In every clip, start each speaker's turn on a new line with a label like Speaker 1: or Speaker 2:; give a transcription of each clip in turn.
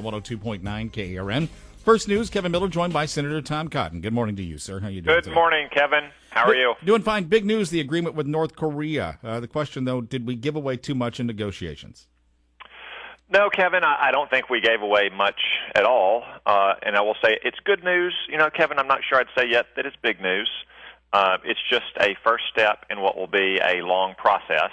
Speaker 1: 102.9 KARN. First news, Kevin Miller joined by Senator Tom Cotton. Good morning to you, sir. How are you doing
Speaker 2: Good
Speaker 1: today?
Speaker 2: morning, Kevin. How are you?
Speaker 1: Doing fine. Big news, the agreement with North Korea. The question, though, did we give away too much in negotiations?
Speaker 2: No, Kevin, I don't think we gave away much at all. And I will say it's good news. You know, Kevin, I'm not sure I'd say yet that it's big news. It's just a first step in what will be a long process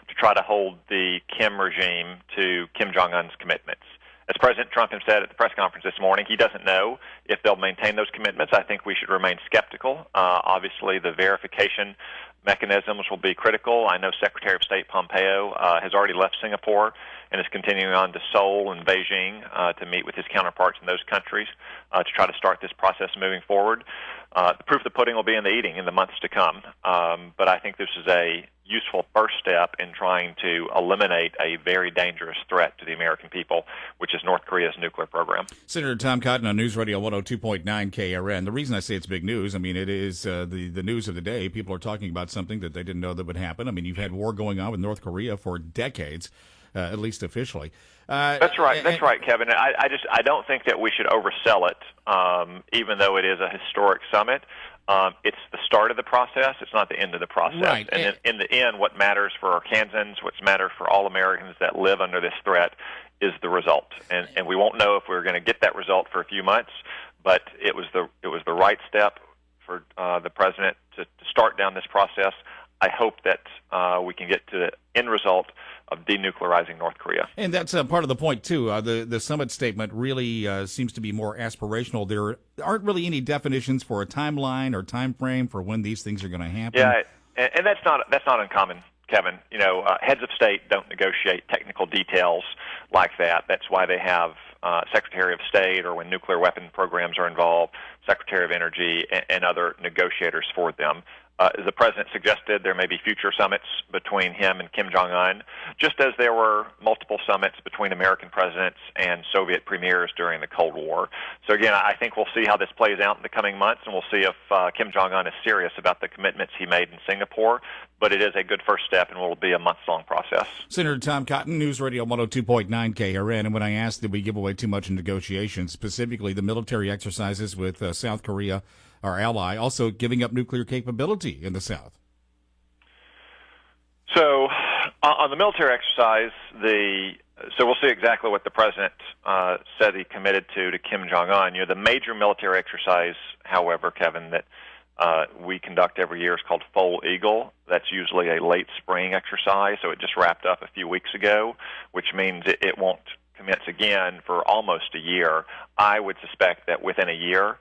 Speaker 2: to try to hold the Kim regime to Kim Jong-un's commitments. As President Trump has said at the press conference this morning, he doesn't know if they'll maintain those commitments. I think we should remain skeptical. Obviously, the verification mechanisms will be critical. I know Secretary of State Pompeo has already left Singapore and is continuing on to Seoul and Beijing to meet with his counterparts in those countries to try to start this process moving forward. The proof of the pudding will be in the eating in the months to come. But I think this is a useful first step in trying to eliminate a very dangerous threat to the American people, which is North Korea's nuclear program.
Speaker 1: Senator Tom Cotton on News Radio 102.9 KRN. The reason I say it's big news, I mean, it is the news of the day. People are talking about something that they didn't know that would happen. I mean, you've had war going on with North Korea for decades, at least officially.
Speaker 2: That's right. That's right, Kevin. I don't think that we should oversell it, even though it is a historic summit. It's the start of the process. It's not the end of the process.
Speaker 1: Right.
Speaker 2: And in the end, what matters for Arkansans, what matters for all Americans that live under this threat is the result. And we won't know if we're going to get that result for a few months, but it was the right step for the president to start down this process. I hope that we can get to the end result of denuclearizing North Korea.
Speaker 1: And that's part of the point, too. The summit statement really seems to be more aspirational. There aren't really any definitions for a timeline or time frame for when these things are going to happen.
Speaker 2: Yeah, and that's not uncommon, Kevin. You know, heads of state don't negotiate technical details like that. That's why they have Secretary of State, or when nuclear weapon programs are involved, Secretary of Energy, and other negotiators for them. As the president suggested, there may be future summits between him and Kim Jong-un, just as there were multiple summits between American presidents and Soviet premiers during the Cold War. So again, I think we'll see how this plays out in the coming months, and we'll see if Kim Jong-un is serious about the commitments he made in Singapore. But it is a good first step, and will be a months-long process.
Speaker 1: Senator Tom Cotton, News Radio 102.9 KRN. And when I asked did we give away too much in negotiations, specifically the military exercises with South Korea, our ally, also giving up nuclear capability in the South.
Speaker 2: So on the military exercise, so we'll see exactly what the president said he committed to Kim Jong-un. You know, the major military exercise, however, Kevin, that we conduct every year is called Foal Eagle. That's usually a late spring exercise, so it just wrapped up a few weeks ago, which means it won't commence again for almost a year. I would suspect that within a year,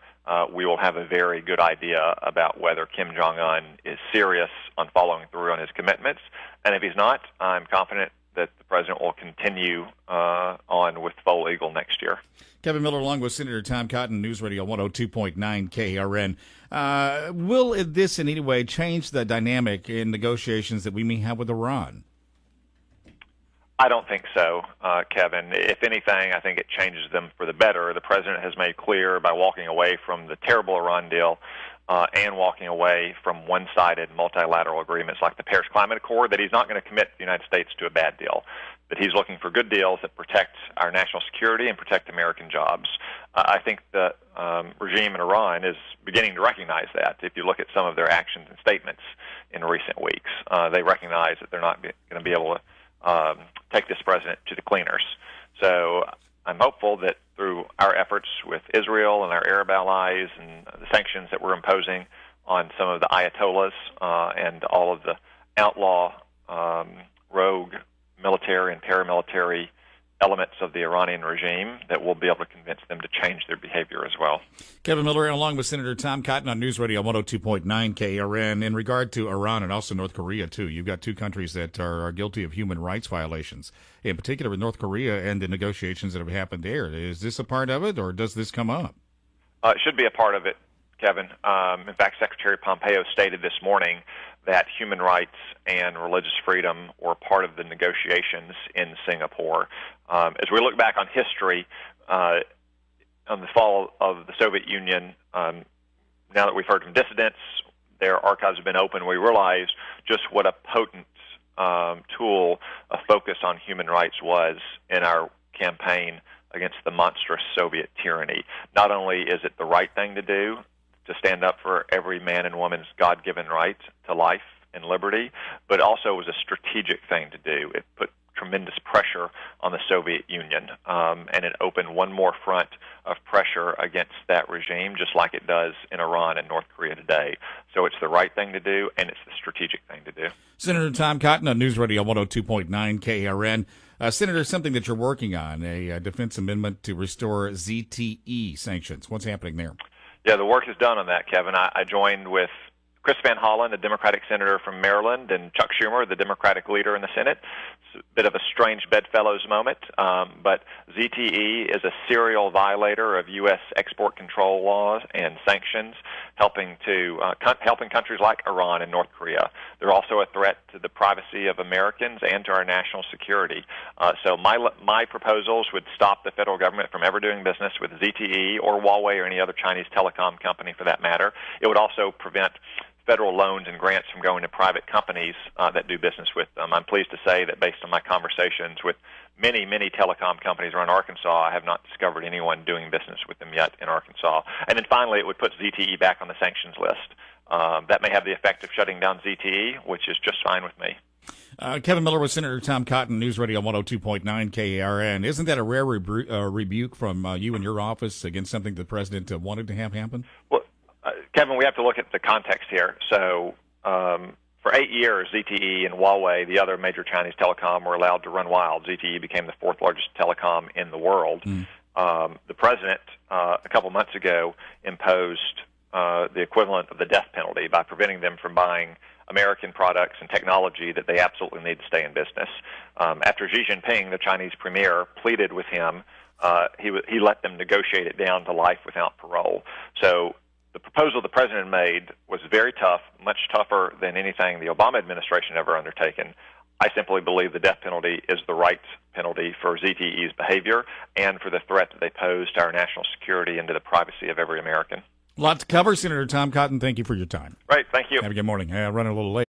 Speaker 2: we will have a very good idea about whether Kim Jong-un is serious on following through on his commitments. And if he's not, I'm confident that the president will continue on with Foal Eagle next year.
Speaker 1: Kevin Miller along with Senator Tom Cotton, News Radio 102.9 KRN. Will this in any way change the dynamic in negotiations that we may have with Iran?
Speaker 2: I don't think so, Kevin. If anything, I think it changes them for the better. The president has made clear by walking away from the terrible Iran deal and walking away from one-sided multilateral agreements like the Paris Climate Accord that he's not going to commit the United States to a bad deal, that he's looking for good deals that protect our national security and protect American jobs. I think the regime in Iran is beginning to recognize that. If you look at some of their actions and statements in recent weeks, they recognize that they're not going to be able to take this president to the cleaners. So I'm hopeful that through our efforts with Israel and our Arab allies and the sanctions that we're imposing on some of the ayatollahs and all of the outlaw, rogue military and paramilitary elements of the Iranian regime, that we'll be able to convince them to change their behavior as well.
Speaker 1: Kevin Miller, along with Senator Tom Cotton on News Radio 102.9 KRN. In regard to Iran and also North Korea, too, you've got two countries that are guilty of human rights violations, in particular with North Korea and the negotiations that have happened there. Is this a part of it, or does this come up?
Speaker 2: It should be a part of it, Kevin. In fact, Secretary Pompeo stated this morning that human rights and religious freedom were part of the negotiations in Singapore. As we look back on history, on the fall of the Soviet Union, now that we've heard from dissidents, their archives have been open, we realize just what a potent tool a focus on human rights was in our campaign against the monstrous Soviet tyranny. Not only is it the right thing to do to stand up for every man and woman's God-given right to life and liberty, but also was a strategic thing to do. It put tremendous pressure on the Soviet Union, and it opened one more front of pressure against that regime, just like it does in Iran and North Korea today. So it's the right thing to do, and it's the strategic thing to do.
Speaker 1: Senator Tom Cotton on News Radio 102.9 KARN. Senator, something that you're working on, a defense amendment to restore ZTE sanctions. What's happening there?
Speaker 2: Yeah, the work is done on that, Kevin. I joined with Chris Van Hollen, a Democratic senator from Maryland, and Chuck Schumer, the Democratic leader in the Senate. It's a bit of a strange bedfellows moment, but ZTE is a serial violator of U.S. export control laws and sanctions, helping countries like Iran and North Korea. They're also a threat to the privacy of Americans and to our national security. So my proposals would stop the federal government from ever doing business with ZTE or Huawei or any other Chinese telecom company for that matter. It would also prevent federal loans and grants from going to private companies that do business with them. I'm pleased to say that based on my conversations with many, many telecom companies around Arkansas, I have not discovered anyone doing business with them yet in Arkansas. And then finally, it would put ZTE back on the sanctions list. That may have the effect of shutting down ZTE, which is just fine with me.
Speaker 1: Kevin Miller with Senator Tom Cotton, News Radio 102.9 KARN. Isn't that a rare rebuke from you and your office against something the president wanted to have happen?
Speaker 2: Well, Kevin, we have to look at the context here. So for 8 years, ZTE and Huawei, the other major Chinese telecom, were allowed to run wild. ZTE became the fourth largest telecom in the world. The president, a couple months ago, imposed the equivalent of the death penalty by preventing them from buying American products and technology that they absolutely need to stay in business. After Xi Jinping, the Chinese premier, pleaded with him, he let them negotiate it down to life without parole. So the proposal the president made was very tough, much tougher than anything the Obama administration ever undertaken. I simply believe the death penalty is the right penalty for ZTE's behavior and for the threat that they pose to our national security and to the privacy of every American.
Speaker 1: A lot to cover. Senator Tom Cotton, thank you for your time.
Speaker 2: Right, thank you.
Speaker 1: Have a good morning. Running a little late.